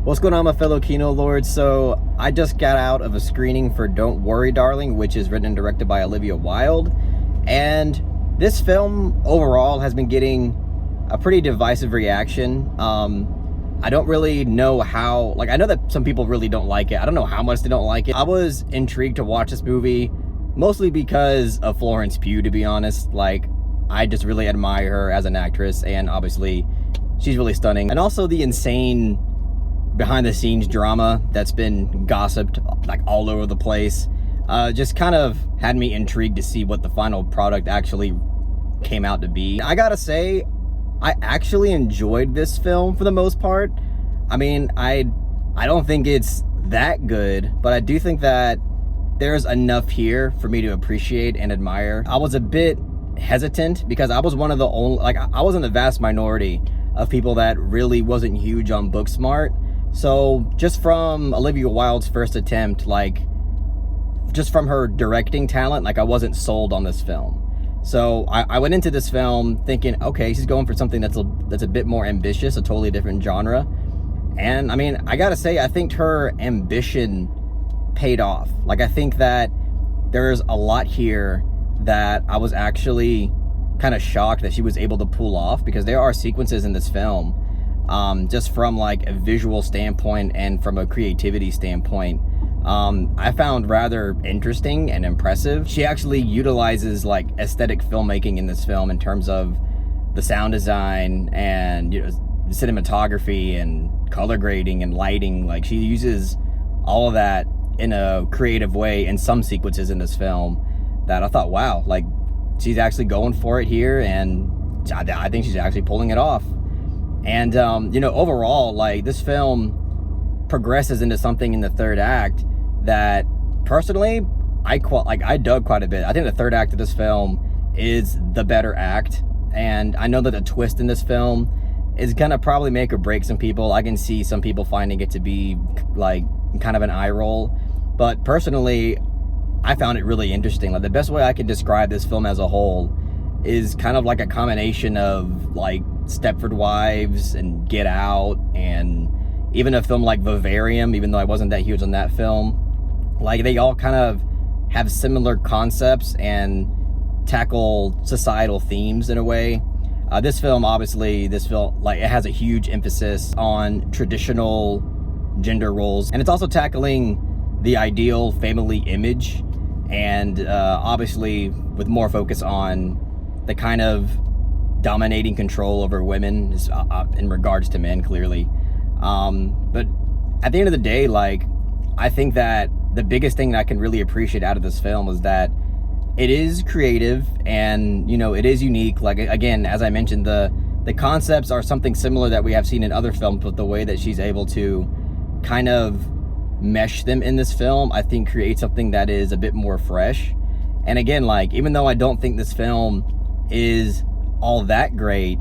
What's going on, my fellow Kino Lords? So I just got out of a screening for Don't Worry Darling, which is written and directed by Olivia Wilde, and this film overall has been getting a pretty divisive reaction. I don't really know how, I know that some people really don't like it. I don't know how much they don't like it. I was intrigued to watch this movie mostly because of Florence Pugh, to be honest. I just really admire her as an actress, and obviously she's really stunning. And also the insane behind the scenes drama that's been gossiped all over the place just kind of had me intrigued to see what the final product actually came out to be. I gotta say, I actually enjoyed this film for the most part. I mean, I don't think it's that good, but I do think that there's enough here for me to appreciate and admire. I was a bit hesitant because I was one of the only, I was in the vast minority of people that really wasn't huge on Booksmart. So just from Olivia Wilde's first attempt, just from her directing talent, I wasn't sold on this film. So I went into this film thinking, okay, she's going for something that's a bit more ambitious, a totally different genre. And I mean, I gotta say, I think her ambition paid off. I think that there's a lot here that I was actually kind of shocked that she was able to pull off, because there are sequences in this film, just from a visual standpoint and from a creativity standpoint, I found rather interesting and impressive. She actually utilizes aesthetic filmmaking in this film in terms of the sound design and cinematography and color grading and lighting. She uses all of that in a creative way in some sequences in this film that I thought, wow, she's actually going for it here, and I think she's actually pulling it off. And overall, this film progresses into something in the third act that personally I dug quite a bit. I think the third act of this film is the better act, and I know that the twist in this film is gonna probably make or break some people. I can see some people finding it to be kind of an eye roll, but personally I found it really interesting. The best way I can describe this film as a whole is kind of a combination of Stepford Wives and Get Out, and even a film like Vivarium, even though I wasn't that huge on that film. They all kind of have similar concepts and tackle societal themes in a way. This film, obviously, it has a huge emphasis on traditional gender roles, and it's also tackling the ideal family image, and obviously with more focus on the kind of dominating control over women in regards to men, clearly. But at the end of the day, I think that the biggest thing that I can really appreciate out of this film is that it is creative, and it is unique. Again, as I mentioned, the concepts are something similar that we have seen in other films, but the way that she's able to kind of mesh them in this film, I think creates something that is a bit more fresh. And again, even though I don't think this film is all that great,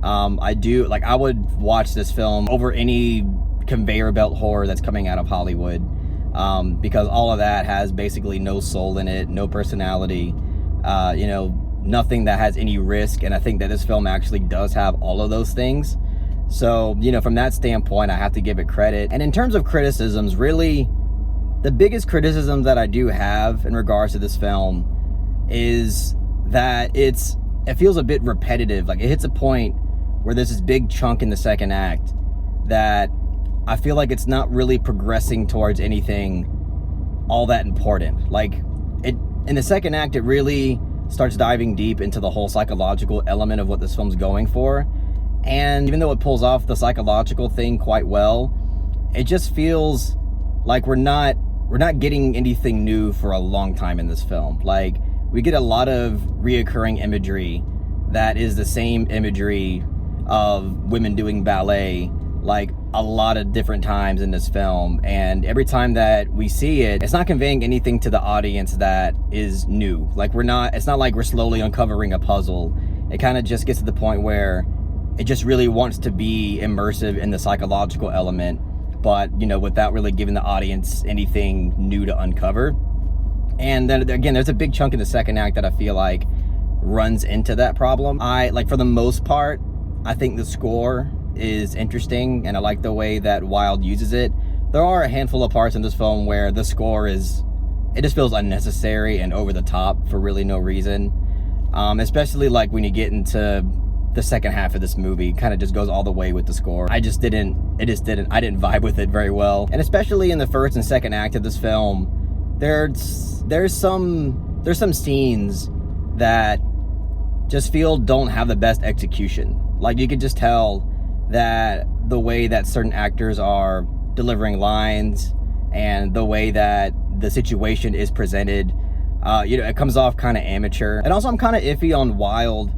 I would watch this film over any conveyor belt horror that's coming out of Hollywood, because all of that has basically no soul in it, no personality, nothing that has any risk. And I think that this film actually does have all of those things. So from that standpoint, I have to give it credit. And in terms of criticisms, really the biggest criticism that I do have in regards to this film is that it feels a bit repetitive. It hits a point where there's this big chunk in the second act that I feel like it's not really progressing towards anything all that important. In the second act, it really starts diving deep into the whole psychological element of what this film's going for. And even though it pulls off the psychological thing quite well, it just feels like we're not getting anything new for a long time in this film. We get a lot of reoccurring imagery that is the same imagery of women doing ballet a lot of different times in this film, and every time that we see it, it's not conveying anything to the audience that is new. It's not like we're slowly uncovering a puzzle. It kind of just gets to the point where it just really wants to be immersive in the psychological element, but without really giving the audience anything new to uncover. And then again, there's a big chunk in the second act that I feel runs into that problem. For the most part, I think the score is interesting, and I like the way that Wilde uses it. There are a handful of parts in this film where the score it just feels unnecessary and over the top for really no reason. Especially like when you get into the second half of this movie, kind of just goes all the way with the score. I didn't vibe with it very well. And especially in the first and second act of this film, there's some scenes that just don't have the best execution. Like, you could just tell that the way that certain actors are delivering lines and the way that the situation is presented, it comes off kind of amateur. And also, I'm kind of iffy on Wilde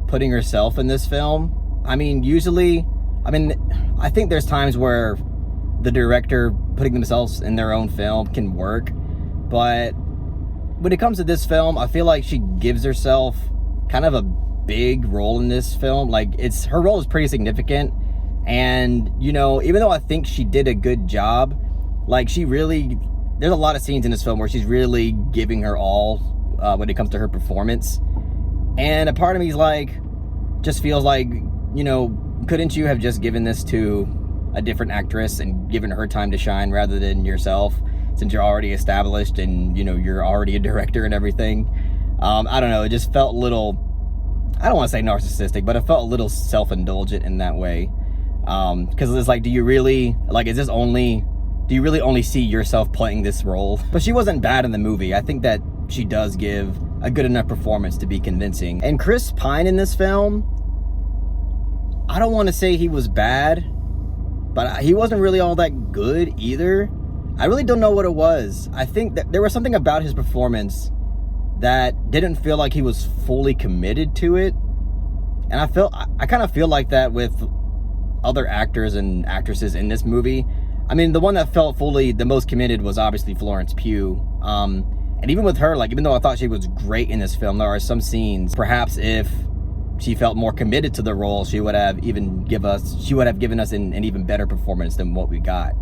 putting herself in this film. I think there's times where the director putting themselves in their own film can work, but when it comes to this film, I feel like she gives herself kind of a big role in this film. Like, her role is pretty significant, and even though I think she did a good job, like, there's a lot of scenes in this film where she's really giving her all when it comes to her performance. And a part of me is like, just feels like, couldn't you have just given this to a different actress and given her time to shine rather than yourself, since you're already established and, you're already a director and everything? I don't know, it just felt a little, I don't want to say narcissistic, but it felt a little self-indulgent in that way. Because it's like, do you really only see yourself playing this role? But she wasn't bad in the movie. I think that she does give a good enough performance to be convincing. And Chris Pine in this film, I don't want to say he was bad, but he wasn't really all that good either. I really don't know what it was. I think that there was something about his performance that didn't feel like he was fully committed to it. And I kind of feel like that with other actors and actresses in this movie. I mean, the one that felt fully the most committed was obviously Florence Pugh. And even with her, like, even though I thought she was great in this film, there are some scenes, perhaps if she felt more committed to the role, she would have given us an even better performance than what we got.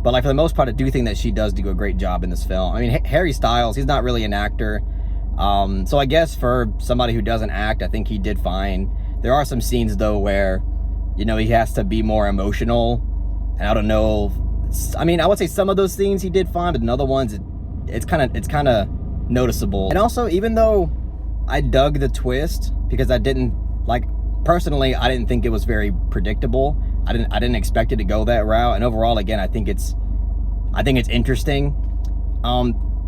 But like, for the most part, I do think that she does do a great job in this film. I mean, Harry Styles, he's not really an actor. So I guess for somebody who doesn't act, I think he did fine. There are some scenes though where, he has to be more emotional. And I don't know. I mean, I would say some of those scenes he did fine, but in other ones, it's kind of noticeable. And also, even though I dug the twist, because I didn't think it was very predictable. I didn't expect it to go that route. And overall, again, I think it's interesting.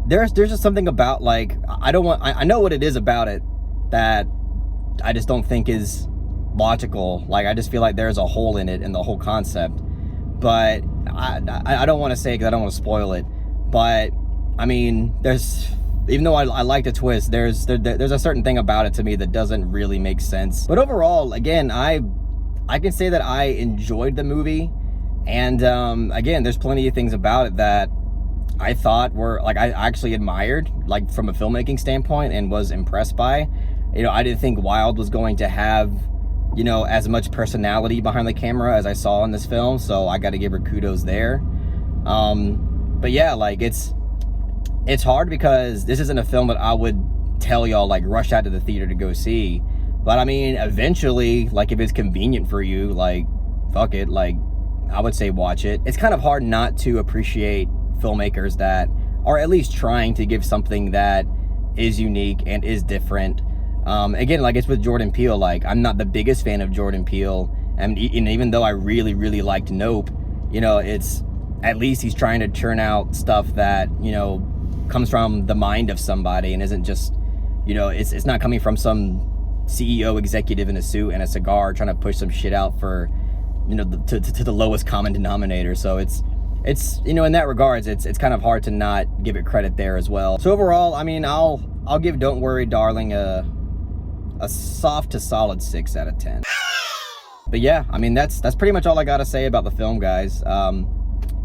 There's just something about, like, I know what it is about it that I just don't think is logical. Like, I just feel like there's a hole in it, in the whole concept. But I don't want to say it because I don't want to spoil it. But I mean, even though I like the twist, there's a certain thing about it to me that doesn't really make sense. But overall, again, I can say that I enjoyed the movie, and again, there's plenty of things about it that I thought were, like, I actually admired, like, from a filmmaking standpoint, and was impressed by. I didn't think Wilde was going to have, as much personality behind the camera as I saw in this film, so I got to give her kudos there. But yeah, like, it's hard because this isn't a film that I would tell y'all, like, rush out to the theater to go see. But I mean, eventually, like, if it's convenient for you, like, fuck it, like, I would say watch it. It's kind of hard not to appreciate filmmakers that are at least trying to give something that is unique and is different. Again, like, it's with Jordan Peele. Like, I'm not the biggest fan of Jordan Peele, and even though I really, really liked Nope, it's, at least he's trying to churn out stuff that, comes from the mind of somebody and isn't just, it's not coming from some CEO executive in a suit and a cigar trying to push some shit out for, to the lowest common denominator. So it's in that regards, it's kind of hard to not give it credit there as well. So overall, I mean, I'll give Don't Worry Darling a soft to solid 6 out of 10. But yeah, I mean, that's pretty much all I gotta say about the film, guys.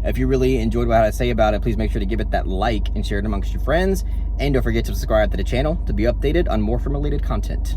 If you really enjoyed what I had to say about it, please make sure to give it that like and share it amongst your friends. And don't forget to subscribe to the channel to be updated on more film-related content.